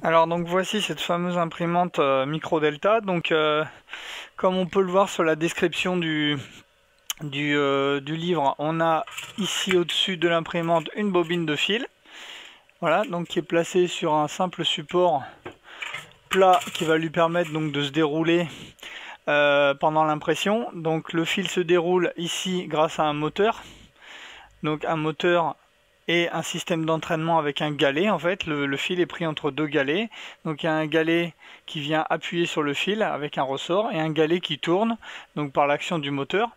Alors donc voici cette fameuse imprimante Micro Delta. Donc comme on peut le voir sur la description du livre, on a ici au-dessus de l'imprimante une bobine de fil. Voilà, donc qui est placée sur un simple support plat qui va lui permettre donc de se dérouler pendant l'impression. Donc le fil se déroule ici grâce à un moteur. Donc un moteur et un système d'entraînement avec un galet. En fait, le fil est pris entre deux galets. Donc il y a un galet qui vient appuyer sur le fil avec un ressort et un galet qui tourne donc par l'action du moteur.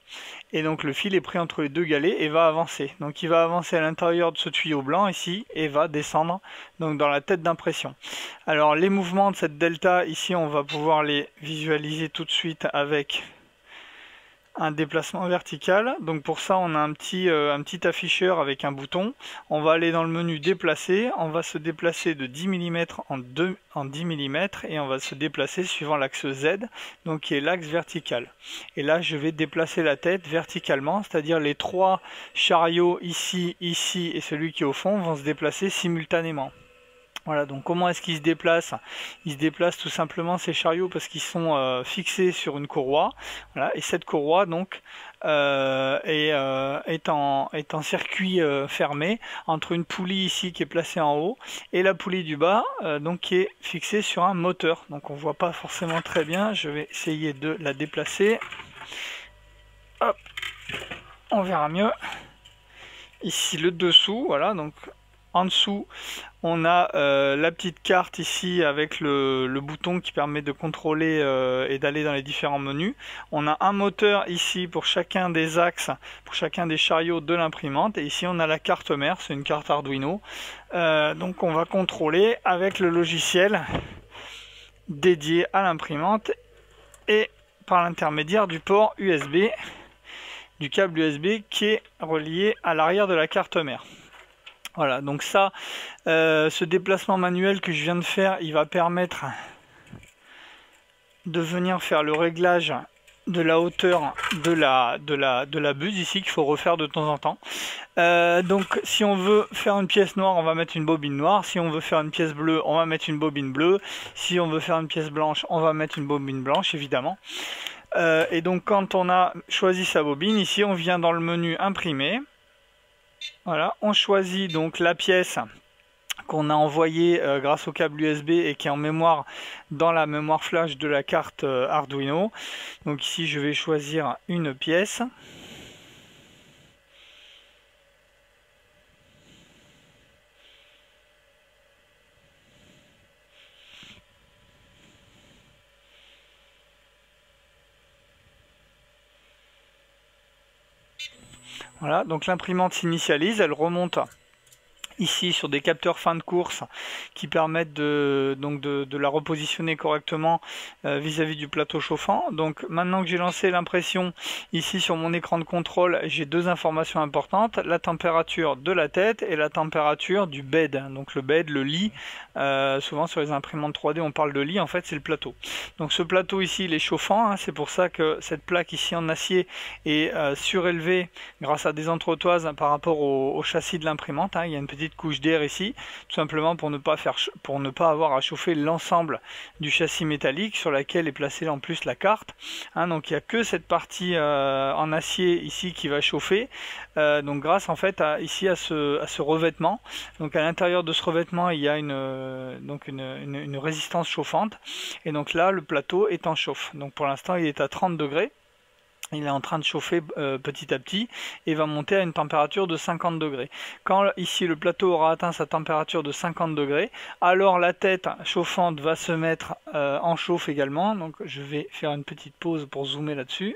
Et donc le fil est pris entre les deux galets et va avancer. Donc il va avancer à l'intérieur de ce tuyau blanc ici et va descendre donc dans la tête d'impression. Alors les mouvements de cette delta ici, on va pouvoir les visualiser tout de suite avec un déplacement vertical. Donc pour ça on a un petit afficheur avec un bouton. On va aller dans le menu déplacer, on va se déplacer de 10 mm en 10 mm et on va se déplacer suivant l'axe Z, donc qui est l'axe vertical. Et là je vais déplacer la tête verticalement, c'est-à-dire les trois chariots ici, ici et celui qui est au fond vont se déplacer simultanément. Voilà, donc comment est-ce qu'ils se déplacent? Ils se déplacent tout simplement ces chariots parce qu'ils sont fixés sur une courroie. Voilà, et cette courroie donc est en circuit fermé entre une poulie ici qui est placée en haut et la poulie du bas donc qui est fixée sur un moteur. Donc on voit pas forcément très bien, je vais essayer de la déplacer. Hop, on verra mieux. Ici le dessous, voilà, donc en dessous, on a la petite carte ici avec le bouton qui permet de contrôler et d'aller dans les différents menus. On a un moteur ici pour chacun des axes, pour chacun des chariots de l'imprimante. Et ici, on a la carte mère, c'est une carte Arduino. Donc, on va contrôler avec le logiciel dédié à l'imprimante et par l'intermédiaire du port USB, du câble USB qui est relié à l'arrière de la carte mère. Voilà, donc ça, ce déplacement manuel que je viens de faire, il va permettre de venir faire le réglage de la hauteur de la buse ici qu'il faut refaire de temps en temps. Donc si on veut faire une pièce noire, on va mettre une bobine noire. Si on veut faire une pièce bleue, on va mettre une bobine bleue. Si on veut faire une pièce blanche, on va mettre une bobine blanche évidemment. Et donc quand on a choisi sa bobine, ici on vient dans le menu imprimer. Voilà, on choisit donc la pièce qu'on a envoyée grâce au câble USB et qui est en mémoire dans la mémoire flash de la carte Arduino. Donc ici je vais choisir une pièce. Voilà, donc l'imprimante s'initialise, elle remonte ici sur des capteurs fin de course qui permettent de la repositionner correctement vis-à-vis du plateau chauffant. Donc maintenant que j'ai lancé l'impression, ici sur mon écran de contrôle, j'ai deux informations importantes, la température de la tête et la température du bed. Donc le bed, le lit, souvent sur les imprimantes 3D on parle de lit, en fait c'est le plateau. Donc ce plateau ici il est chauffant, hein, c'est pour ça que cette plaque ici en acier est surélevée grâce à des entretoises par rapport au châssis de l'imprimante, hein. Il y a une petite couche d'air ici, tout simplement pour ne pas avoir à chauffer l'ensemble du châssis métallique sur laquelle est placée en plus la carte, hein. Donc il n'y a que cette partie en acier ici qui va chauffer, donc grâce en fait à ce revêtement. Donc à l'intérieur de ce revêtement il y a une résistance chauffante, et donc là le plateau est en chauffe. Donc pour l'instant il est à 30 degrés. Il est en train de chauffer petit à petit et va monter à une température de 50 degrés. Quand ici le plateau aura atteint sa température de 50 degrés, alors la tête chauffante va se mettre en chauffe également. Donc je vais faire une petite pause pour zoomer là-dessus.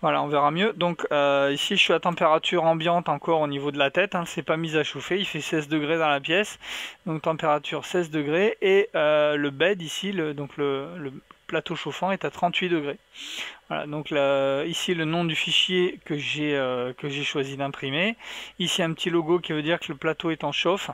Voilà, on verra mieux. Donc ici je suis à température ambiante encore au niveau de la tête, hein, c'est pas mis à chauffer, il fait 16 degrés dans la pièce, donc température 16 degrés, et le bed ici, le plateau chauffant est à 38 degrés. Voilà, donc là, ici le nom du fichier que j'ai choisi d'imprimer, ici un petit logo qui veut dire que le plateau est en chauffe.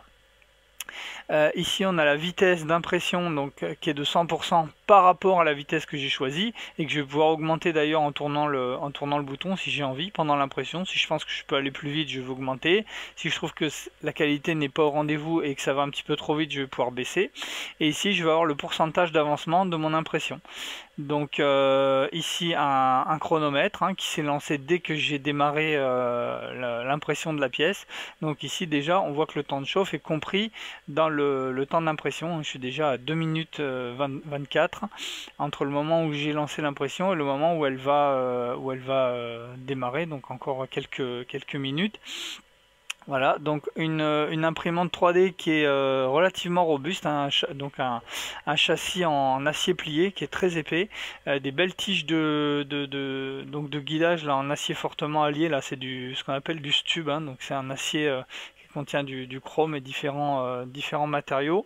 Ici on a la vitesse d'impression donc qui est de 100% par rapport à la vitesse que j'ai choisie et que je vais pouvoir augmenter d'ailleurs en tournant le bouton si j'ai envie pendant l'impression. Si je pense que je peux aller plus vite, je vais augmenter. Si je trouve que la qualité n'est pas au rendez-vous et que ça va un petit peu trop vite, je vais pouvoir baisser. Et ici, je vais avoir le pourcentage d'avancement de mon impression. Donc ici un chronomètre qui s'est lancé dès que j'ai démarré l'impression de la pièce. Donc ici déjà on voit que le temps de chauffe est compris dans le temps d'impression. Je suis déjà à 2 minutes 24 entre le moment où j'ai lancé l'impression et le moment où elle va démarrer, donc encore quelques minutes. Voilà, donc une imprimante 3D qui est relativement robuste, donc un châssis en acier plié qui est très épais, des belles tiges donc de guidage là en acier fortement allié, là c'est ce qu'on appelle du stube, donc c'est un acier qui contient du chrome et différents matériaux.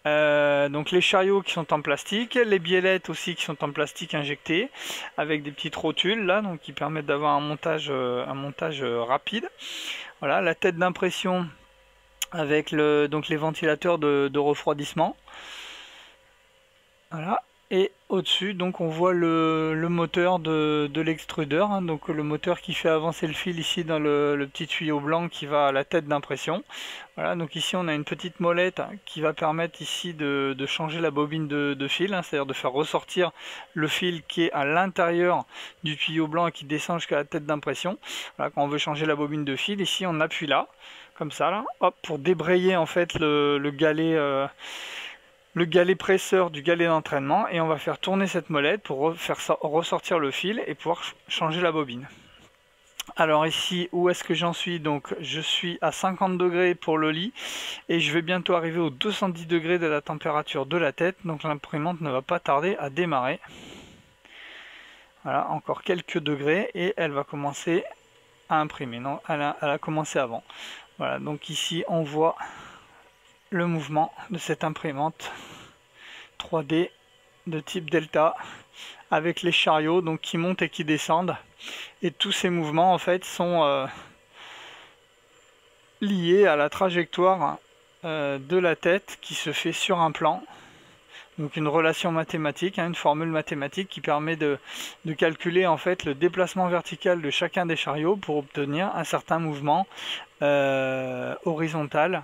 Donc les chariots qui sont en plastique, les biellettes aussi qui sont en plastique injecté avec des petites rotules là, donc qui permettent d'avoir un montage rapide. Voilà, la tête d'impression avec donc les ventilateurs de refroidissement. Voilà. Et au-dessus, donc on voit le moteur de l'extrudeur, donc le moteur qui fait avancer le fil ici dans le petit tuyau blanc qui va à la tête d'impression. Voilà, donc ici on a une petite molette qui va permettre ici de changer la bobine de fil, c'est-à-dire de faire ressortir le fil qui est à l'intérieur du tuyau blanc et qui descend jusqu'à la tête d'impression. Voilà, quand on veut changer la bobine de fil, ici on appuie là, comme ça, là, hop, pour débrayer en fait le galet presseur du galet d'entraînement, et on va faire tourner cette molette pour faire ressortir le fil et pouvoir changer la bobine. Alors ici, où est-ce que j'en suis? Donc je suis à 50 degrés pour le lit et je vais bientôt arriver aux 210 degrés de la température de la tête, donc l'imprimante ne va pas tarder à démarrer. Voilà, encore quelques degrés et elle va commencer à imprimer. Non, elle a commencé avant. Voilà, donc ici on voit le mouvement de cette imprimante 3D de type Delta avec les chariots donc qui montent et qui descendent, et tous ces mouvements en fait sont liés à la trajectoire de la tête qui se fait sur un plan. Donc une relation mathématique, une formule mathématique qui permet de calculer en fait le déplacement vertical de chacun des chariots pour obtenir un certain mouvement horizontal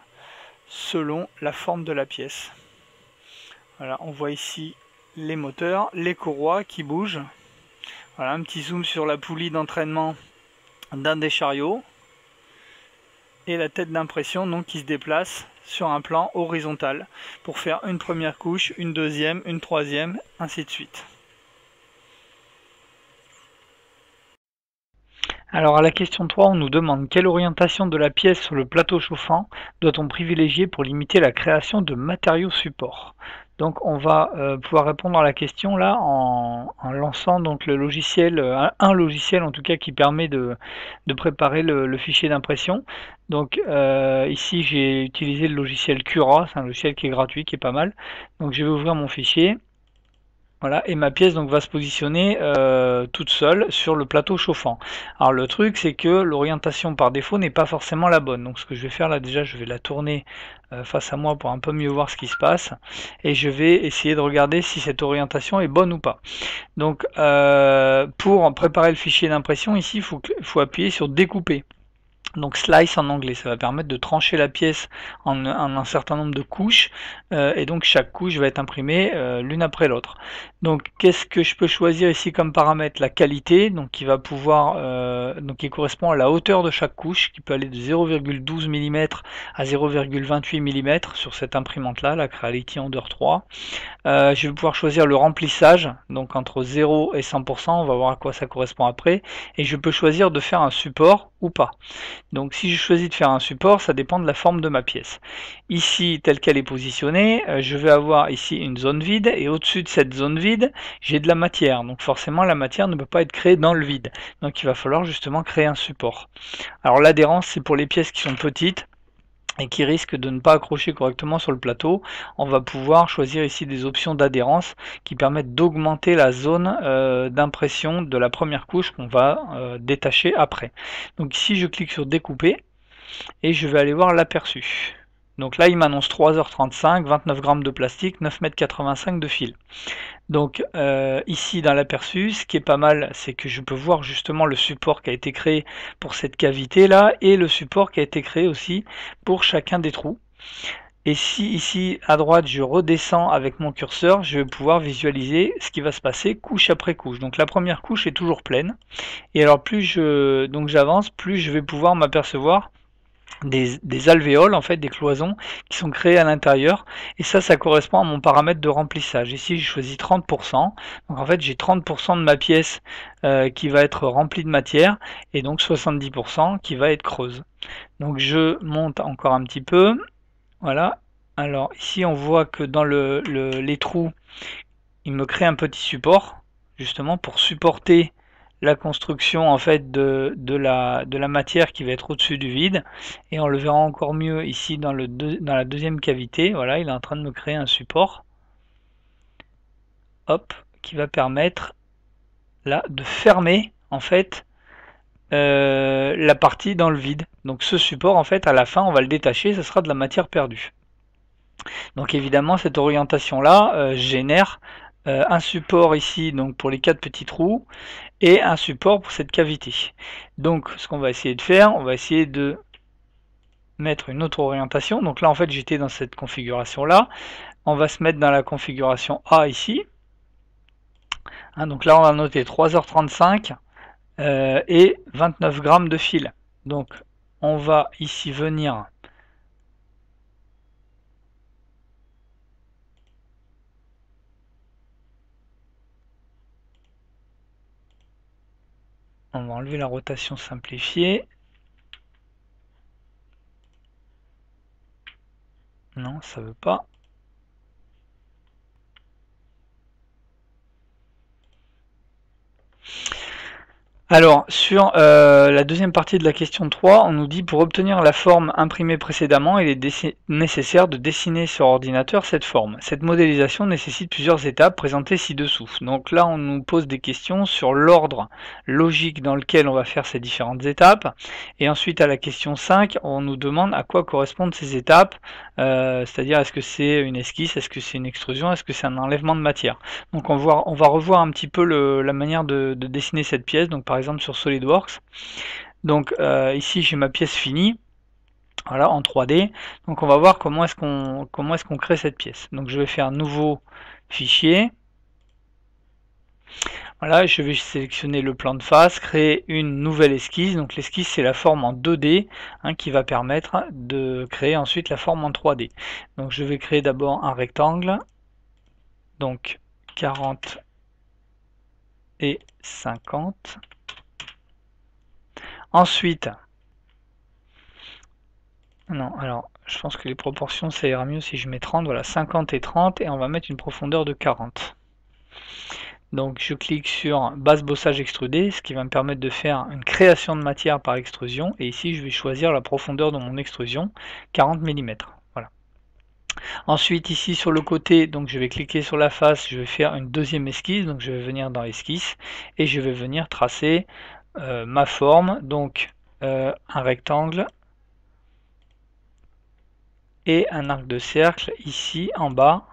selon la forme de la pièce. Voilà, on voit ici les moteurs, les courroies qui bougent. Voilà, un petit zoom sur la poulie d'entraînement d'un des chariots. Et la tête d'impression donc qui se déplace sur un plan horizontal pour faire une première couche, une deuxième, une troisième, ainsi de suite. Alors à la question 3, on nous demande quelle orientation de la pièce sur le plateau chauffant doit-on privilégier pour limiter la création de matériaux supports. Donc on va pouvoir répondre à la question là en lançant donc le logiciel, un logiciel en tout cas qui permet de préparer le fichier d'impression. Donc ici j'ai utilisé le logiciel Cura, c'est un logiciel qui est gratuit, qui est pas mal. Donc je vais ouvrir mon fichier. Voilà, et ma pièce donc va se positionner toute seule sur le plateau chauffant. Alors le truc c'est que l'orientation par défaut n'est pas forcément la bonne. Donc ce que je vais faire là, déjà je vais la tourner face à moi pour un peu mieux voir ce qui se passe. Et je vais essayer de regarder si cette orientation est bonne ou pas. Donc pour préparer le fichier d'impression, ici il faut appuyer sur découper. Donc slice en anglais, ça va permettre de trancher la pièce en un certain nombre de couches, et donc chaque couche va être imprimée l'une après l'autre. Donc qu'est-ce que je peux choisir ici comme paramètre? La qualité, donc qui va pouvoir donc qui correspond à la hauteur de chaque couche, qui peut aller de 0,12 mm à 0,28 mm sur cette imprimante là, la Creality Ender 3. Je vais pouvoir choisir le remplissage, donc entre 0 et 100%, on va voir à quoi ça correspond après, et je peux choisir de faire un support ou pas. Donc si je choisis de faire un support, ça dépend de la forme de ma pièce. Ici, telle qu'elle est positionnée, je vais avoir ici une zone vide, et au-dessus de cette zone vide, j'ai de la matière. Donc forcément, la matière ne peut pas être créée dans le vide. Donc il va falloir justement créer un support. Alors l'adhérence, c'est pour les pièces qui sont petites et qui risquent de ne pas accrocher correctement sur le plateau. On va pouvoir choisir ici des options d'adhérence qui permettent d'augmenter la zone d'impression de la première couche qu'on va détacher après. Donc ici je clique sur découper et je vais aller voir l'aperçu. Donc là il m'annonce 3h35, 29 grammes de plastique, 9,85 m de fil. Donc ici dans l'aperçu, ce qui est pas mal, c'est que je peux voir justement le support qui a été créé pour cette cavité là et le support qui a été créé aussi pour chacun des trous. Et si ici à droite je redescends avec mon curseur, je vais pouvoir visualiser ce qui va se passer couche après couche. Donc la première couche est toujours pleine. Et alors plus j'avance, plus je vais pouvoir m'apercevoir des alvéoles, en fait, des cloisons qui sont créées à l'intérieur. Et ça correspond à mon paramètre de remplissage. Ici, je choisis 30%. Donc en fait, j'ai 30% de ma pièce qui va être remplie de matière et donc 70% qui va être creuse. Donc je monte encore un petit peu. Voilà. Alors ici, on voit que dans les trous, il me crée un petit support, justement pour supporter la construction en fait de la matière qui va être au-dessus du vide, et on le verra encore mieux ici dans la deuxième cavité. Voilà, il est en train de me créer un support, hop, qui va permettre là de fermer en fait la partie dans le vide. Donc ce support en fait à la fin on va le détacher, ce sera de la matière perdue. Donc évidemment cette orientation là génère un support ici donc pour les 4 petits trous et un support pour cette cavité. Donc ce qu'on va essayer de faire, on va essayer de mettre une autre orientation. Donc là en fait j'étais dans cette configuration là. On va se mettre dans la configuration A ici. Hein, donc là on va noter 3h35 et 29 grammes de fil. Donc on va ici venir on va enlever la rotation simplifiée. Non, ça veut pas. Alors, sur la deuxième partie de la question 3, on nous dit pour obtenir la forme imprimée précédemment, il est nécessaire de dessiner sur ordinateur cette forme. Cette modélisation nécessite plusieurs étapes présentées ci-dessous. Donc là, on nous pose des questions sur l'ordre logique dans lequel on va faire ces différentes étapes. Et ensuite, à la question 5, on nous demande à quoi correspondent ces étapes, c'est-à-dire est-ce que c'est une esquisse, est-ce que c'est une extrusion, est-ce que c'est un enlèvement de matière. Donc on va revoir un petit peu la manière de dessiner cette pièce. Donc par exemple sur SolidWorks. Donc ici j'ai ma pièce finie, voilà, en 3D. Donc on va voir comment est-ce qu'on crée cette pièce. Donc je vais faire un nouveau fichier. Voilà, je vais sélectionner le plan de face, créer une nouvelle esquisse. Donc l'esquisse c'est la forme en 2D hein, qui va permettre de créer ensuite la forme en 3D. Donc je vais créer d'abord un rectangle. Donc 40 et 50. Ensuite, non, alors je pense que les proportions ça ira mieux si je mets 30, voilà, 50 et 30 et on va mettre une profondeur de 40. Donc je clique sur base bossage extrudé, ce qui va me permettre de faire une création de matière par extrusion et ici je vais choisir la profondeur de mon extrusion, 40 mm. Voilà. Ensuite ici sur le côté, donc je vais cliquer sur la face, je vais faire une deuxième esquisse, donc je vais venir dans esquisse et je vais venir tracer ma forme, donc un rectangle et un arc de cercle ici en bas.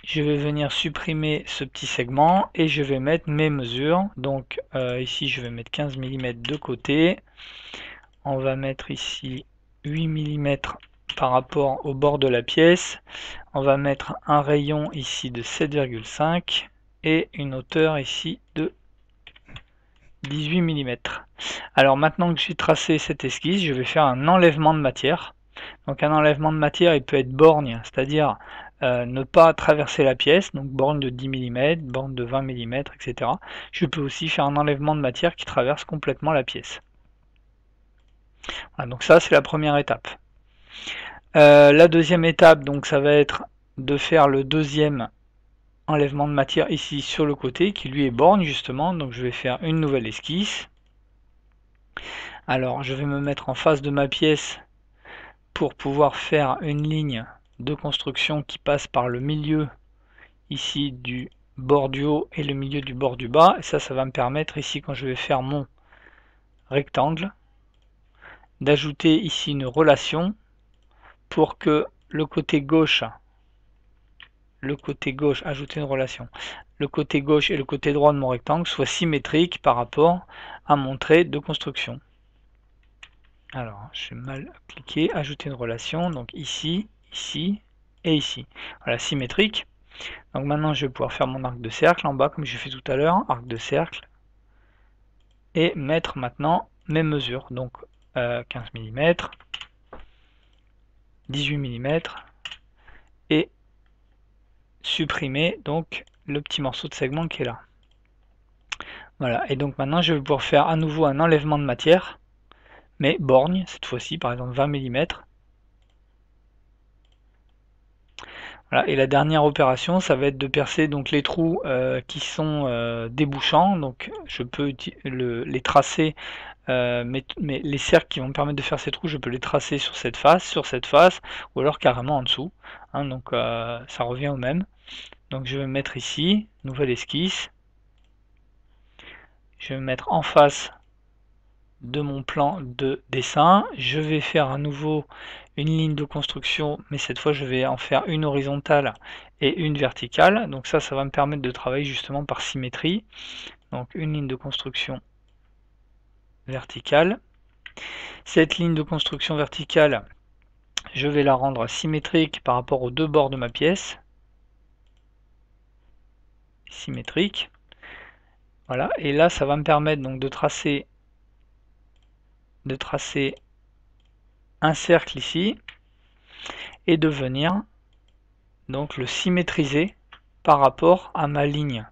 Je vais venir supprimer ce petit segment et je vais mettre mes mesures. Donc ici je vais mettre 15 mm de côté. On va mettre ici 8 mm par rapport au bord de la pièce. On va mettre un rayon ici de 7,5 et une hauteur ici de 18 mm. Alors maintenant que j'ai tracé cette esquisse, je vais faire un enlèvement de matière. Donc un enlèvement de matière, il peut être borgne, c'est-à-dire ne pas traverser la pièce, donc borne de 10 mm, borne de 20 mm, etc. Je peux aussi faire un enlèvement de matière qui traverse complètement la pièce. Voilà, donc ça c'est la première étape. La deuxième étape, donc ça va être de faire le deuxième enlèvement de matière ici sur le côté, qui lui est borgne justement, donc je vais faire une nouvelle esquisse. Alors je vais me mettre en face de ma pièce pour pouvoir faire une ligne de construction qui passe par le milieu ici du bord du haut et le milieu du bord du bas. Et ça va me permettre ici quand je vais faire mon rectangle d'ajouter ici une relation pour que le côté gauche le côté gauche, ajouter une relation, le côté gauche et le côté droit de mon rectangle soient symétriques par rapport à mon trait de construction. Alors, j'ai mal cliqué, ajouter une relation, donc ici, ici et ici. Voilà, symétrique. Donc maintenant, je vais pouvoir faire mon arc de cercle en bas, comme j'ai fait tout à l'heure, arc de cercle, et mettre maintenant mes mesures. Donc 15 mm, 18 mm, et supprimer donc le petit morceau de segment qui est là. Voilà, et donc maintenant je vais pouvoir faire à nouveau un enlèvement de matière, mais borgne cette fois-ci, par exemple 20 mm. Voilà, et la dernière opération, ça va être de percer donc les trous qui sont débouchants, donc je peux les tracer, mais les cercles qui vont me permettre de faire ces trous, je peux les tracer sur cette face, ou alors carrément en dessous, hein, donc ça revient au même. Donc je vais me mettre ici, nouvelle esquisse, je vais me mettre en face de mon plan de dessin, je vais faire à nouveau une ligne de construction, mais cette fois je vais en faire une horizontale et une verticale, donc ça va me permettre de travailler justement par symétrie. Donc une ligne de construction verticale, cette ligne de construction verticale, je vais la rendre symétrique par rapport aux deux bords de ma pièce, symétrique, voilà, et là ça va me permettre donc de tracer un cercle ici et de venir donc le symétriser par rapport à ma ligne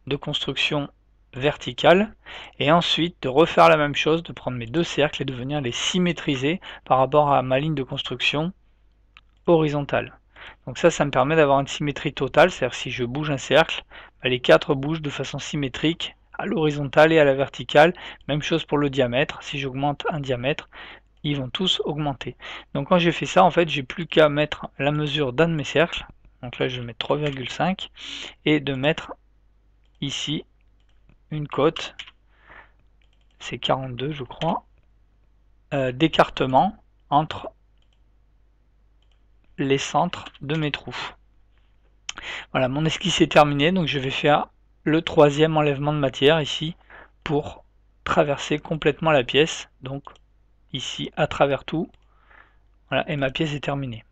de construction verticale, et ensuite de refaire la même chose, de prendre mes deux cercles et de venir les symétriser par rapport à ma ligne de construction horizontale. Donc ça me permet d'avoir une symétrie totale, c'est-à-dire si je bouge un cercle, les quatre bougent de façon symétrique à l'horizontale et à la verticale. Même chose pour le diamètre, si j'augmente un diamètre, ils vont tous augmenter. Donc quand j'ai fait ça, en fait, j'ai plus qu'à mettre la mesure d'un de mes cercles. Donc là, je vais mettre 3,5 et de mettre ici une cote, c'est 42 je crois, d'écartement entre les centres de mes trous. Voilà, mon esquisse est terminée, donc je vais faire le troisième enlèvement de matière ici pour traverser complètement la pièce, donc ici à travers tout. Voilà, et ma pièce est terminée.